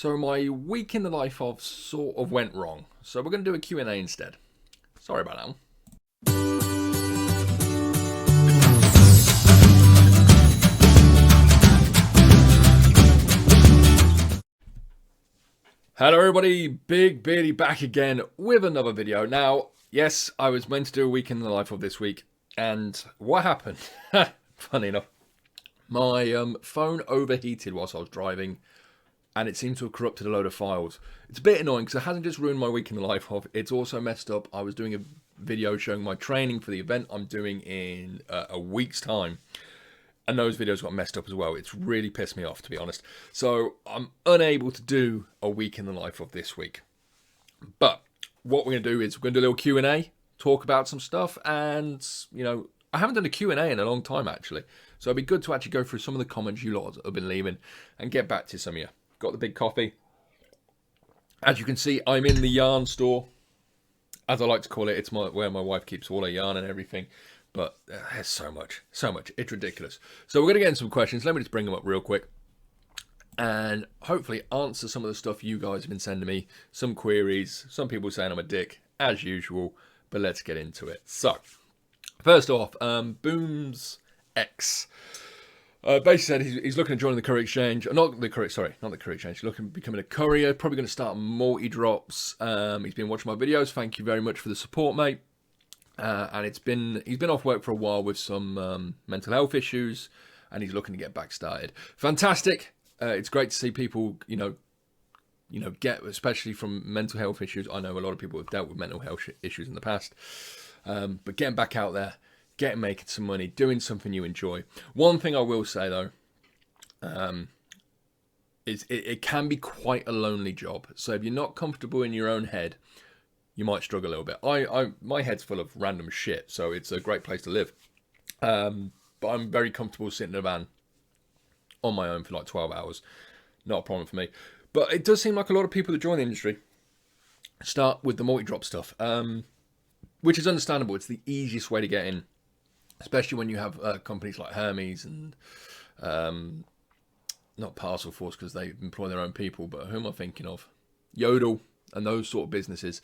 So my week in the life of sort of went wrong. So we're going to do a Q&A instead. Sorry about that one. Hello everybody, Big Beardy back again with another video. Now, yes, I was meant to do a week in the life of this week, and what happened? Funny enough, my phone overheated whilst I was driving, and it seemed to have corrupted a load of files. It's a bit annoying because it hasn't just ruined my week in the life of, it's also messed up. I was doing a video showing my training for the event I'm doing in a week's time. And those videos got messed up as well. It's really pissed me off, to be honest. So I'm unable to do a week in the life of this week. But what we're going to do is we're going to do a little Q&A, talk about some stuff. And, you know, I haven't done a Q&A in a long time, actually. So it'd be good to actually go through some of the comments you lot have been leaving and get back to some of you. Got the big coffee. As you can see, I'm in the yarn store, as I like to call it. It's where my wife keeps all her yarn and everything. But there's so much. It's ridiculous. So we're going to get in some questions. Let me just bring them up real quick. And hopefully answer some of the stuff you guys have been sending me. Some queries. Some people saying I'm a dick, as usual. But let's get into it. So, first off, Booms X. Basically said he's looking at joining the Courier exchange. Not the Courier exchange. He's looking at becoming a courier. Probably going to start multi-drops. He's been watching my videos. Thank you very much for the support, mate. And he's been off work for a while with some mental health issues, and he's looking to get back started. Fantastic! It's great to see people, you know, get, especially from mental health issues. I know a lot of people have dealt with mental health issues in the past, but getting back out there, making some money, doing something you enjoy. One thing I will say though, is it can be quite a lonely job. So if you're not comfortable in your own head, you might struggle a little bit. My head's full of random shit, so it's a great place to live. But I'm very comfortable sitting in a van on my own for like 12 hours. Not a problem for me. But it does seem like a lot of people that join the industry start with the multi-drop stuff, which is understandable. It's the easiest way to get in, especially when you have companies like Hermes and not Parcel Force because they employ their own people, but who am I thinking of? Yodel and those sort of businesses.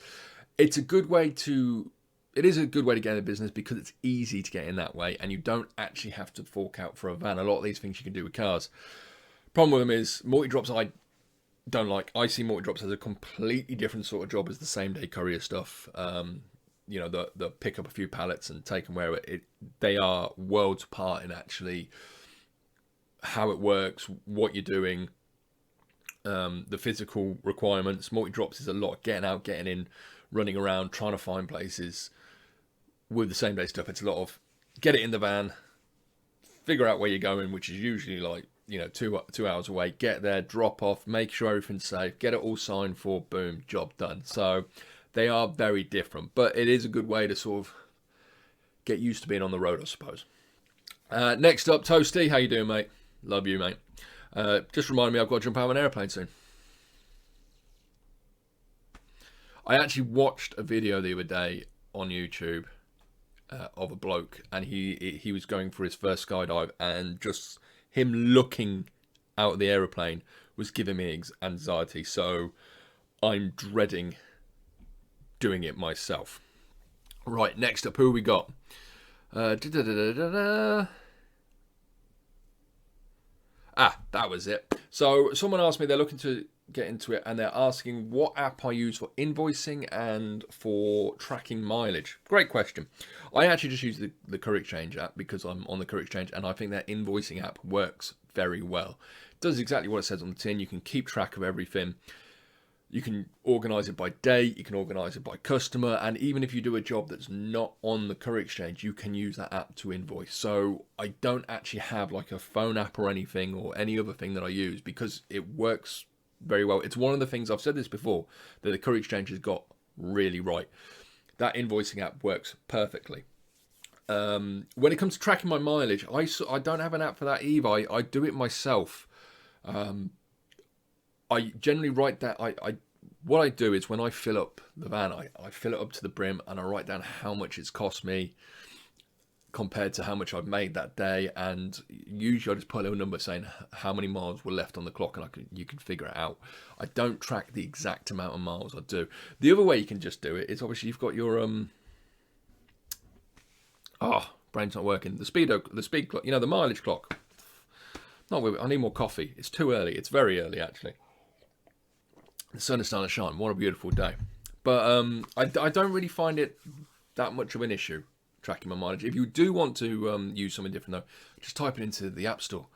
It is a good way to get in the business because it's easy to get in that way and you don't actually have to fork out for a van. A lot of these things you can do with cars. Problem with them is multi-drops I don't like. I see multi-drops as a completely different sort of job as the same day courier stuff. You know, the pick up a few pallets and take them wherever. They are worlds apart in actually how it works, what you're doing, the physical requirements. Multi-drops is a lot of getting out, getting in, running around, trying to find places. With the same day stuff, it's a lot of get it in the van, figure out where you're going, which is usually like, you know, two hours away, get there, drop off, make sure everything's safe, get it all signed for, boom, job done. So they are very different, but it is a good way to sort of get used to being on the road, I suppose. Next up, Toasty, how you doing, mate? Love you, mate. Just remind me I've got to jump out of an airplane soon. I actually watched a video the other day on YouTube of a bloke, and he was going for his first skydive, and just him looking out of the aeroplane was giving me anxiety. So I'm dreading doing it myself. Right, next up, who we got? That was it. So someone asked me, they're looking to get into it, and they're asking what app I use for invoicing and for tracking mileage. Great question. I actually just use the Courier Exchange app because I'm on the Courier Exchange, and I think their invoicing app works very well. It does exactly what it says on the tin. You can keep track of everything. You can organise it by date, you can organise it by customer, and even if you do a job that's not on the Courier Exchange, you can use that app to invoice. So I don't actually have like a phone app or anything or any other thing that I use because it works very well. It's one of the things, I've said this before, that the Courier Exchange has got really right. That invoicing app works perfectly. When it comes to tracking my mileage, I don't have an app for that either. I do it myself. I generally write that. What I do is when I fill up the van, I fill it up to the brim and I write down how much it's cost me. compared to how much I've made that day, and usually I just put a little number saying how many miles were left on the clock, and you can figure it out. I don't track the exact amount of miles I do. The other way you can just do it is obviously you've got your brain's not working. The speed clock, the mileage clock. Not with it. I need more coffee. It's too early. It's very early actually. The sun is starting to shine. What a beautiful day. But I don't really find it that much of an issue tracking my mileage. If you do want to use something different though, just type it into the App Store.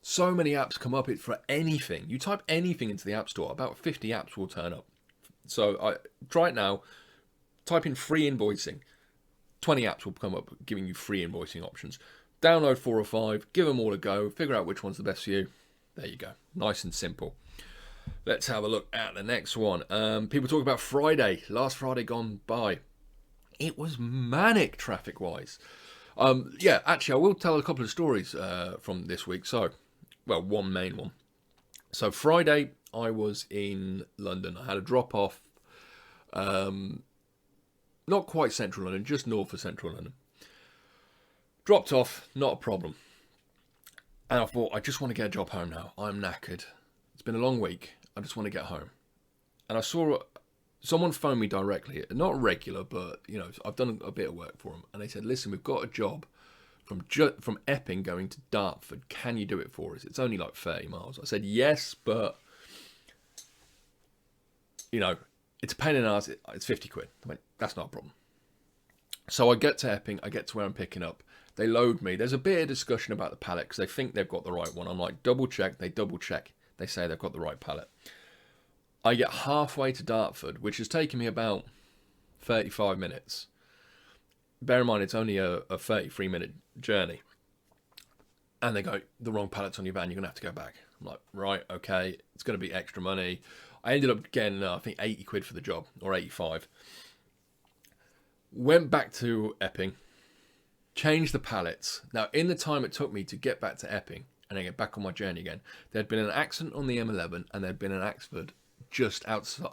So many apps come up for anything. You type anything into the App Store, about 50 apps will turn up. So try it now. Type in free invoicing. 20 apps will come up giving you free invoicing options. Download 4 or 5, give them all a go, figure out which one's the best for you. There you go. Nice and simple. Let's have a look at the next one. People talk about Friday. Last Friday gone by. It was manic traffic-wise. Actually, I will tell a couple of stories from this week. So, well, one main one. So Friday, I was in London. I had a drop-off. Not quite central London, just north of central London. Dropped off, not a problem. And I thought, I just want to get a job home now. I'm knackered. It's been a long week. I just want to get home. And I saw someone phoned me directly, not regular, but I've done a bit of work for them. And they said, listen, we've got a job from Epping going to Dartford. Can you do it for us? It's only like 30 miles. I said, yes, but, it's a pain in the ass. It's 50 quid. I went, that's not a problem. So I get to Epping. I get to where I'm picking up. They load me. There's a bit of discussion about the pallet because they think they've got the right one. I'm like, double check. They double check. They say they've got the right pallet. I get halfway to Dartford, which has taken me about 35 minutes. Bear in mind, it's only a 33-minute journey. And they go, the wrong pallet's on your van. You're going to have to go back. I'm like, right, okay. It's going to be extra money. I ended up getting, I think, 80 quid for the job, or 85. Went back to Epping. Changed the pallets. Now, in the time it took me to get back to Epping and then get back on my journey again, there'd been an accident on the M11 and there'd been an accident just outside,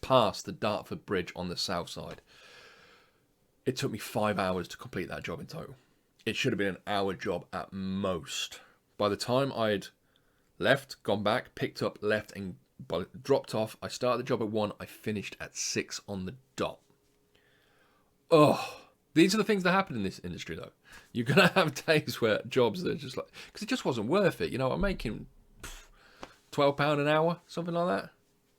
past the Dartford Bridge on the south side. It took me 5 hours to complete that job in total. It should have been an hour job at most. By the time I'd left, gone back, picked up, left, and dropped off, I started the job at 1. I finished at 6 on the dot. Oh. These are the things that happen in this industry, though. You're going to have days where jobs that are just like... Because it just wasn't worth it. I'm making £12 an hour, something like that.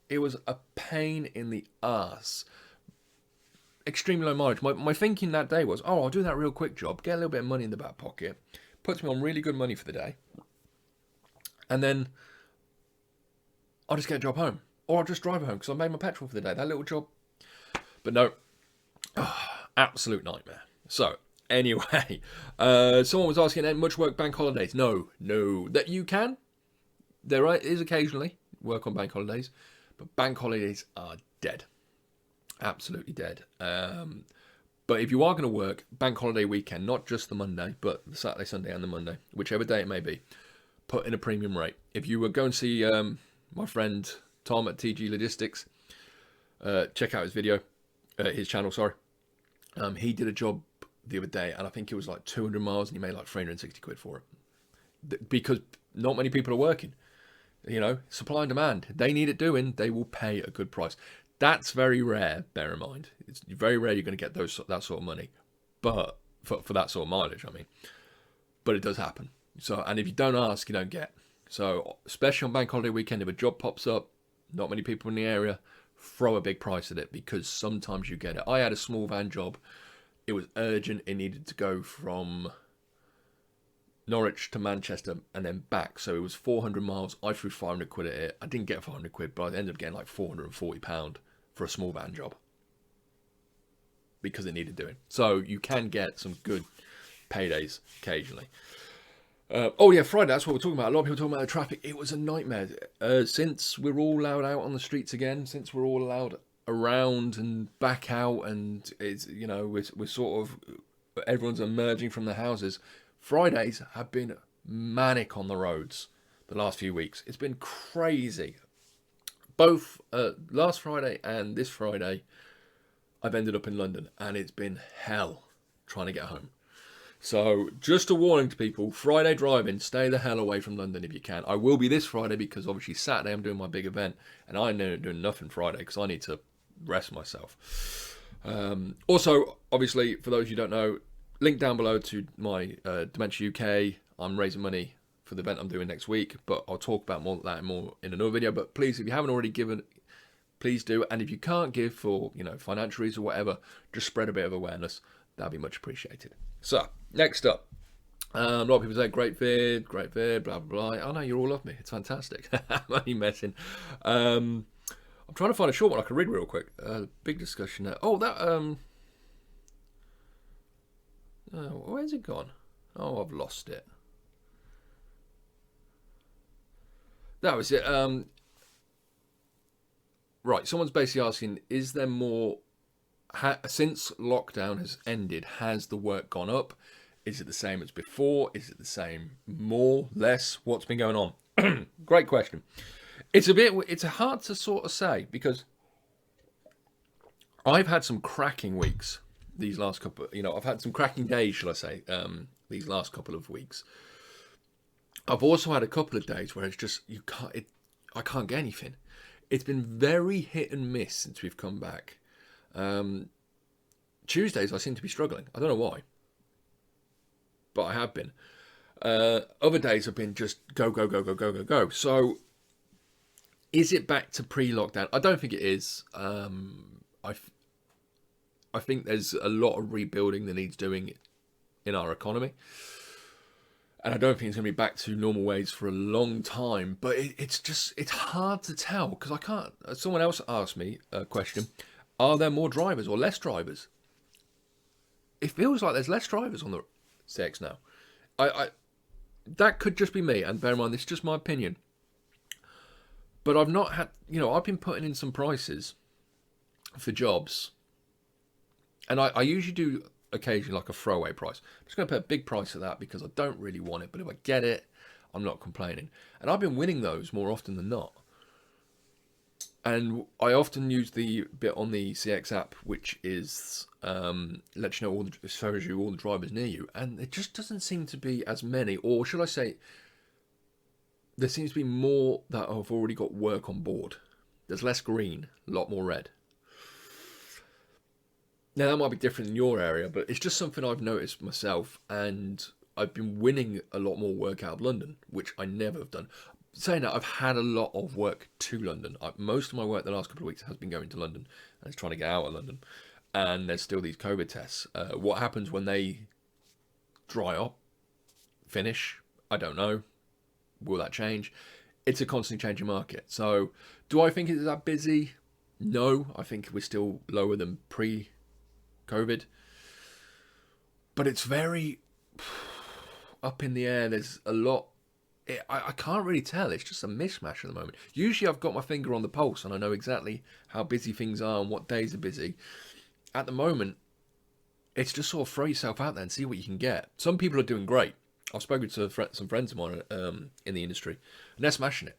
It was a pain in the arse. Extremely low mileage. My thinking that day was, I'll do that real quick job, get a little bit of money in the back pocket, puts me on really good money for the day, and then I'll just get a job home. Or I'll just drive home because I made my petrol for the day. That little job. But no. Absolute nightmare. So, anyway, someone was asking, much work bank holidays? No. That you can. There is occasionally work on bank holidays, but bank holidays are dead. Absolutely dead. But if you are going to work bank holiday weekend, not just the Monday, but the Saturday, Sunday, and the Monday, whichever day it may be, put in a premium rate. If you were going to see my friend Tom at TG Logistics, check out his video, his channel, sorry. He did a job the other day, and I think it was like 200 miles, and he made like 360 quid for it. Because not many people are working. Supply and demand. They need it doing, they will pay a good price. That's very rare, bear in mind. It's very rare you're going to get that sort of money. But, for that sort of mileage, I mean. But it does happen. So, and if you don't ask, you don't get. So, especially on bank holiday weekend, if a job pops up, not many people in the area, throw a big price at it because sometimes you get it. I had a small van job. It was urgent. It needed to go from Norwich to Manchester and then back. So it was 400 miles. I threw 500 quid at it. I didn't get 500 quid, but I ended up getting like £440 for a small van job because it needed doing. So you can get some good paydays occasionally. Friday, that's what we're talking about. A lot of people talking about the traffic. It was a nightmare. Since we're all allowed out on the streets again, since we're all allowed around and back out, and it's, we're sort of, everyone's emerging from the houses. Fridays have been manic on the roads the last few weeks. It's been crazy. Both last Friday and this Friday, I've ended up in London, and it's been hell trying to get home. So just a warning to people, Friday driving, stay the hell away from London if you can. I will be this Friday because obviously Saturday I'm doing my big event, and I know doing nothing Friday because I need to rest myself. Also, obviously, for those you don't know, link down below to my Dementia UK. I'm raising money for the event I'm doing next week, but I'll talk about that in another video. But please, if you haven't already given, please do. And if you can't give for, financial reasons or whatever, just spread a bit of awareness. That'd be much appreciated. So, next up. A lot of people say, great vid, blah, blah, blah. Oh, no, you all love me. It's fantastic. I'm only messing. I'm trying to find a short one I can read real quick. Big discussion there. Oh, that... where's it gone? Oh, I've lost it. That was it. Right, someone's basically asking, is there more... since lockdown has ended, has the work gone up? Is it the same as before? Is it the same, more, less? What's been going on? Great question. It's hard to sort of say because I've had some cracking weeks these last couple. I've had some cracking days, shall I say? These last couple of weeks. I've also had a couple of days where it's just I can't get anything. It's been very hit and miss since we've come back. Tuesdays I seem to be struggling. I don't know why, but I have been. Other days have been just go. So is it back to pre-lockdown? I don't think it is. I think there's a lot of rebuilding that needs doing in our economy. And I don't think it's going to be back to normal ways for a long time. But it's hard to tell because I can't. Someone else asked me a question. Are there more drivers or less drivers? It feels like there's less drivers on the CX now. That could just be me. And bear in mind, this is just my opinion. But I've not had, I've been putting in some prices for jobs. And I usually do occasionally like a throwaway price. I'm just going to put a big price at that because I don't really want it. But if I get it, I'm not complaining. And I've been winning those more often than not. And I often use the bit on the CX app, which is let you know shows you all the drivers near you. And it just doesn't seem to be as many. Or should I say, there seems to be more that have already got work on board. There's less green, a lot more red. Now, that might be different in your area, but it's just something I've noticed myself. And I've been winning a lot more work out of London, which I never have done. Saying that, I've had a lot of work to London. Most of my work the last couple of weeks has been going to London. And it's trying to get out of London. And there's still these COVID tests. What happens when they dry up, finish? I don't know. Will that change? It's a constantly changing market. So, do I think it's that busy? No, I think we're still lower than pre-COVID. But it's very up in the air. There's a lot. I can't really tell. It's just a mishmash at the moment. Usually I've got my finger on the pulse and I know exactly how busy things are and what days are busy. At the moment, it's just sort of throw yourself out there and see what you can get. Some people are doing great. I've spoken to some friends of mine in the industry, and they're smashing it.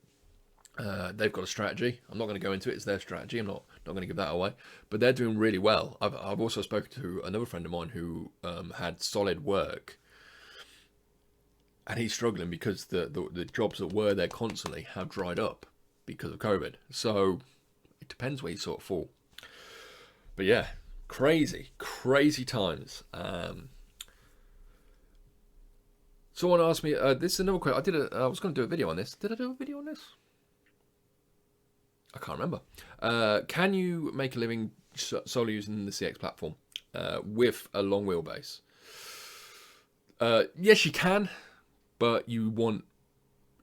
They've got a strategy. I'm not going to go into it. It's their strategy. I'm not going to give that away. But they're doing really well. I've also spoken to another friend of mine who had solid work, and he's struggling because the jobs that were there constantly have dried up because of COVID. So it depends where you sort of fall. But yeah, crazy times. Someone asked me, this is another question. I was going to do a video on this. Did I do a video on this? I can't remember. Can you make a living solely using the CX platform with a long wheelbase? Yes, you can, but you want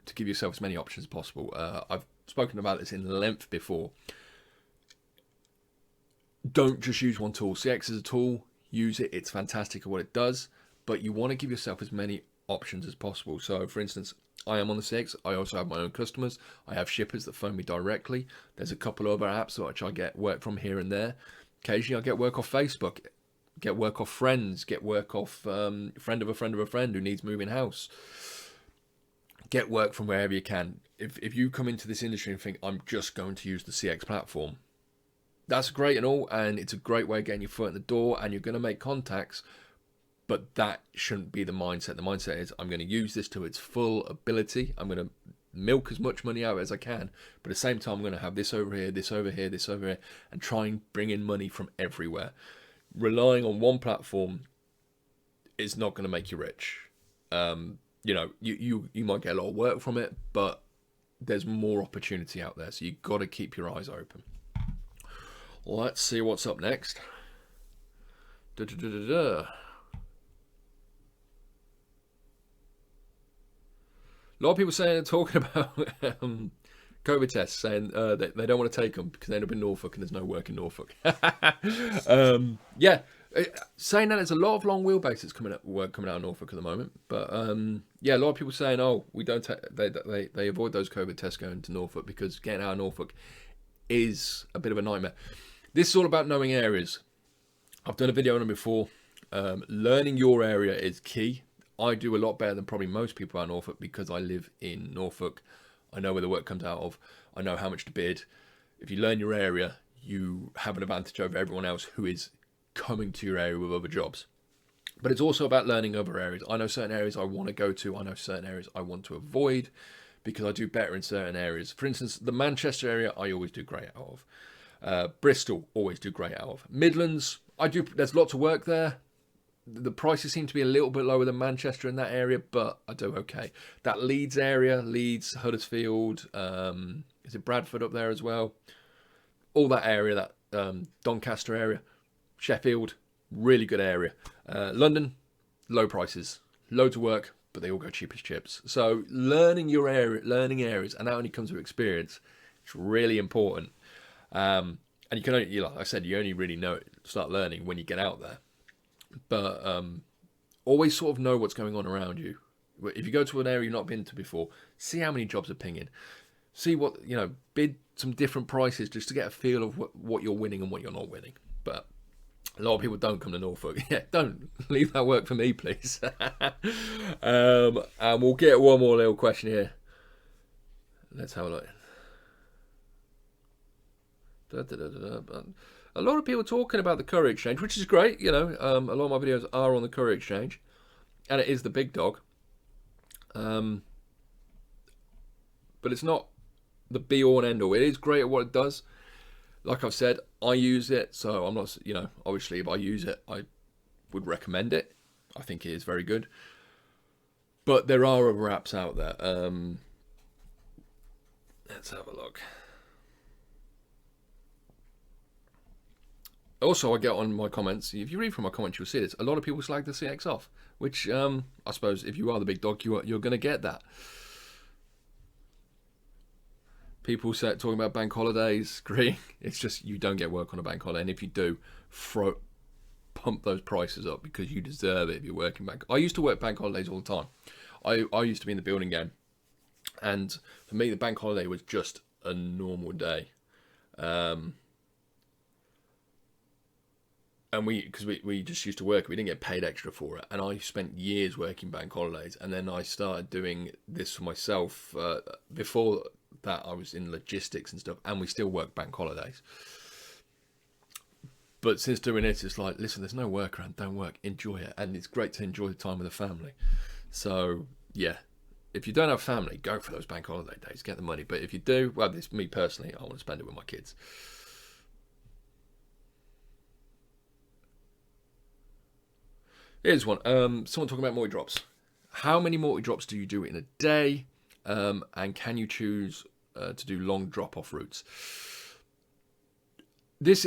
to give yourself as many options as possible. I've spoken about this in length before. Don't just use one tool. CX is a tool. Use it. It's fantastic at what it does, but you want to give yourself as many options as possible. So, for instance, I am on the CX. I also have my own customers. I have shippers that phone me directly. There's a couple of other apps which I get work from here and there. Occasionally, I get work off Facebook, get work off friends, get work off friend of a friend of a friend who needs moving house. Get work from wherever you can. If you come into this industry and think, I'm just going to use the CX platform, that's great and all, and it's a great way of getting your foot in the door, and you're going to make contacts. But that shouldn't be the mindset. The mindset is, I'm going to use this to its full ability. I'm going to milk as much money out as I can, but at the same time I'm going to have this over here, this over here, this over here, and try and bring in money from everywhere. Relying on one platform is not going to make you rich. You know, you might get a lot of work from it, but there's more opportunity out there, so you've got to keep your eyes open. Let's see what's up next. A lot of people saying, talking about COVID tests, saying that they don't want to take them because they end up in Norfolk and there's no work in Norfolk. Yeah, saying that there's a lot of long wheelbases coming out of Norfolk at the moment. But yeah, a lot of people saying, oh, we don't they avoid those COVID tests going to Norfolk because getting out of Norfolk is a bit of a nightmare. This is all about knowing areas. I've done a video on them before. Learning your area is key. I do a lot better than probably most people out in Norfolk because I live in Norfolk. I know where the work comes out of. I know how much to bid. If you learn your area, you have an advantage over everyone else who is coming to your area with other jobs. But it's also about learning other areas. I know certain areas I want to go to. I know certain areas I want to avoid because I do better in certain areas. For instance, the Manchester area, I always do great out of. Bristol, always do great out of. Midlands, I do. There's lots of work there. The prices seem to be a little bit lower than Manchester in that area, but I do okay. That Leeds area, Leeds, Huddersfield, is it Bradford up there as well? All that area, that Doncaster area, Sheffield, really good area. London, low prices, loads of work, but they all go cheap as chips. So learning your area, learning areas, and that only comes with experience. It's really important. And you can only, like I said, you only really start learning when you get out there. But always sort of know what's going on around you. If you go to an area you've not been to before, see how many jobs are pinging. See what, bid some different prices just to get a feel of what you're winning and what you're not winning. But a lot of people don't come to Norfolk. Yeah, don't leave that work for me, please. And we'll get one more little question here. Let's have a look. A lot of people talking about the Courier exchange, which is great. A lot of my videos are on the Courier exchange, and it is the big dog. But it's not the be all and end all. It is great at what it does. Like I've said, I use it, so I'm not, obviously if I use it, I would recommend it. I think it is very good. But there are other apps out there. Let's have a look. Also, I get on my comments, if you read from my comments, you'll see this. A lot of people slag the CX off, which I suppose if you are the big dog, you're going to get that. People talking about bank holidays, agree. It's just you don't get work on a bank holiday. And if you do, pump those prices up because you deserve it if you're working bank. I used to work bank holidays all the time. I used to be in the building game. And for me, the bank holiday was just a normal day. And because we just used to work, we didn't get paid extra for it. And I spent years working bank holidays. And then I started doing this for myself. Before that, I was in logistics and stuff. And we still work bank holidays. But since doing this, it's like, listen, there's no work around. Don't work. Enjoy it. And it's great to enjoy the time with the family. So, yeah. If you don't have family, go for those bank holiday days. Get the money. But if you do, well, this me personally, I want to spend it with my kids. Here's one. Someone talking about multi-drops. How many multi-drops do you do in a day? And can you choose to do long drop-off routes? This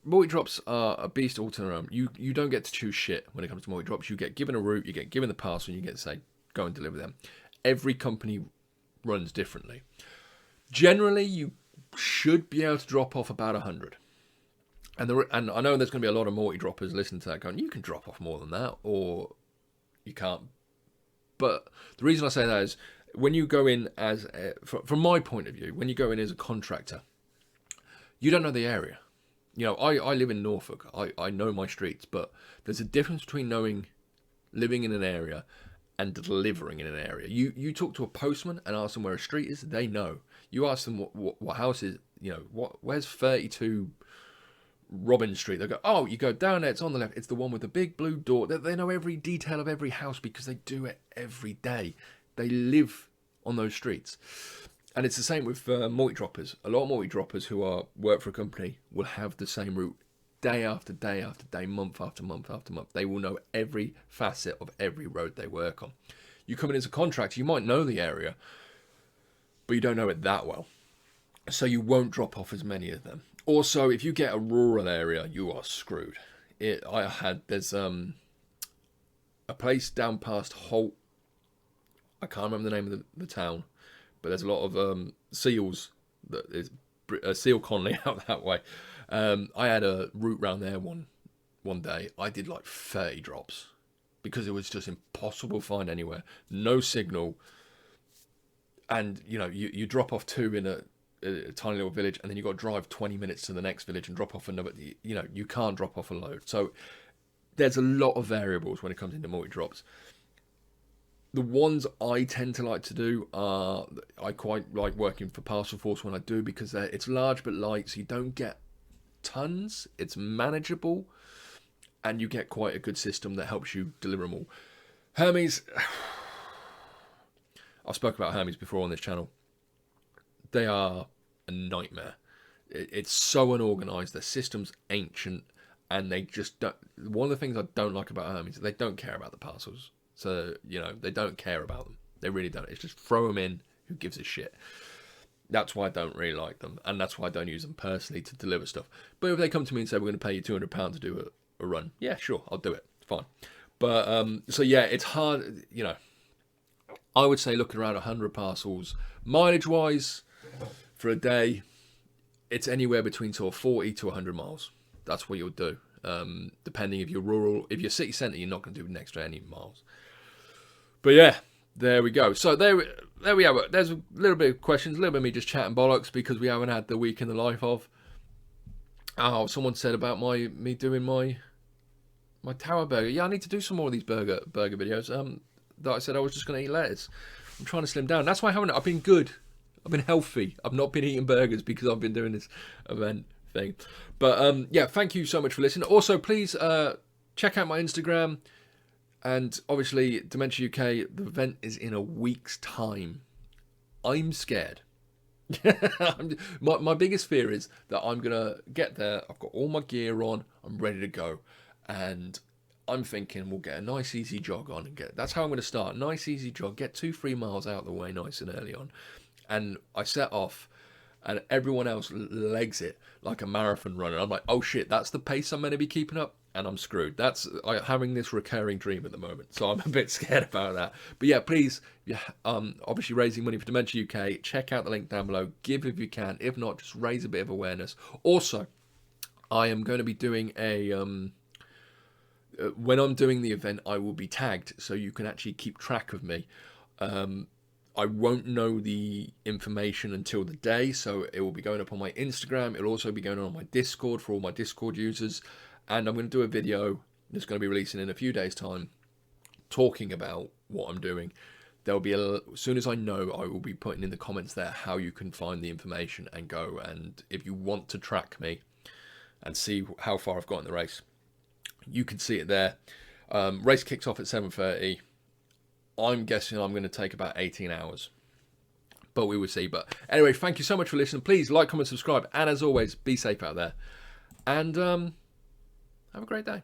multi-drops are a beast all to their own. You don't get to choose shit when it comes to multi-drops. You get given a route, you get given the parcel, and you get to say, go and deliver them. Every company runs differently. Generally, you should be able to drop off about 100. And I know there's going to be a lot of multi-droppers listening to that going, you can drop off more than that, or you can't. But the reason I say that is when you go in from my point of view, when you go in as a contractor, you don't know the area. I live in Norfolk. I know my streets, but there's a difference between living in an area and delivering in an area. You talk to a postman and ask them where a street is, they know. You ask them what house is, where's 32 Robin Street. They go, oh, you go down there, it's on the left. It's the one with the big blue door. They know every detail of every house because they do it every day. They live on those streets. And it's the same with multi-droppers. A lot of multi-droppers who work for a company will have the same route day after day after day, month after month after month. They will know every facet of every road they work on. You come in as a contractor, you might know the area, but you don't know it that well. So you won't drop off as many of them. Also, if you get a rural area, you are screwed. There's a place down past Holt. I can't remember the name of the town, but there's a lot of seals. That is a seal colony out that way. I had a route round there one day. I did like 30 drops because it was just impossible to find anywhere. No signal. And, you know, you drop off 2 in a tiny little village, and then you've got to drive 20 minutes to the next village and drop off another. You know, you can't drop off a load. So there's a lot of variables when it comes into multi-drops. The ones I tend to like to do are, I quite like working for Parcel Force when I do, because it's large but light, so you don't get tons. It's manageable, and you get quite a good system that helps you deliver them all. Hermes, I've spoken about Hermes before on this channel. They are a nightmare. It's so unorganized. Their system's ancient, and they just don't. One of the things I don't like about Hermes is they don't care about the parcels. So, you know, they don't care about them. They really don't. It's just throw them in. Who gives a shit? That's why I don't really like them, and that's why I don't use them personally to deliver stuff. But if they come to me and say, we're going to pay you £200 to do a run, yeah, sure, I'll do it. Fine. But, so yeah, it's hard, you know. I would say looking around 100 parcels, mileage-wise, for a day, it's anywhere between sort of 40 to 100 miles. That's what you'll do. Depending if you're rural. If you're city centre, you're not going to do an extra any miles. But yeah, there we go. So there we have it. There's a little bit of questions, a little bit of me just chatting bollocks because we haven't had the week in the life of. Oh, someone said about me doing my tower burger. Yeah, I need to do some more of these burger videos. That I said I was just going to eat lettuce. I'm trying to slim down. That's why I haven't. I've been good. I've been healthy. I've not been eating burgers because I've been doing this event thing. But yeah, thank you so much for listening. Also, please check out my Instagram, and obviously Dementia UK. The event is in a week's time. I'm scared. my biggest fear is that I'm gonna get there. I've got all my gear on. I'm ready to go, and I'm thinking we'll get a nice easy jog on and get. That's how I'm going to start. Nice easy jog. Get 2-3 miles out of the way, nice and early on, and I set off. And everyone else legs it like a marathon runner. I'm like, oh shit, that's the pace I'm meant to be keeping up, and I'm screwed. That's having this recurring dream at the moment, so I'm a bit scared about that. But yeah, please, obviously raising money for Dementia UK. Check out the link down below. Give if you can. If not, just raise a bit of awareness. Also, I am going to be doing a when I'm doing the event, I will be tagged, so you can actually keep track of me. I won't know the information until the day, so it will be going up on my Instagram. It'll also be going on my Discord for all my Discord users, and I'm going to do a video that's going to be releasing in a few days' time talking about what I'm doing. There'll be as soon as I know, I will be putting in the comments there how you can find the information and go. And if you want to track me and see how far I've got in the race, you can see it there. Race kicks off at 7:30. I'm guessing I'm going to take about 18 hours, but we will see. But anyway, thank you so much for listening. Please like, comment, subscribe, and as always, be safe out there, and have a great day.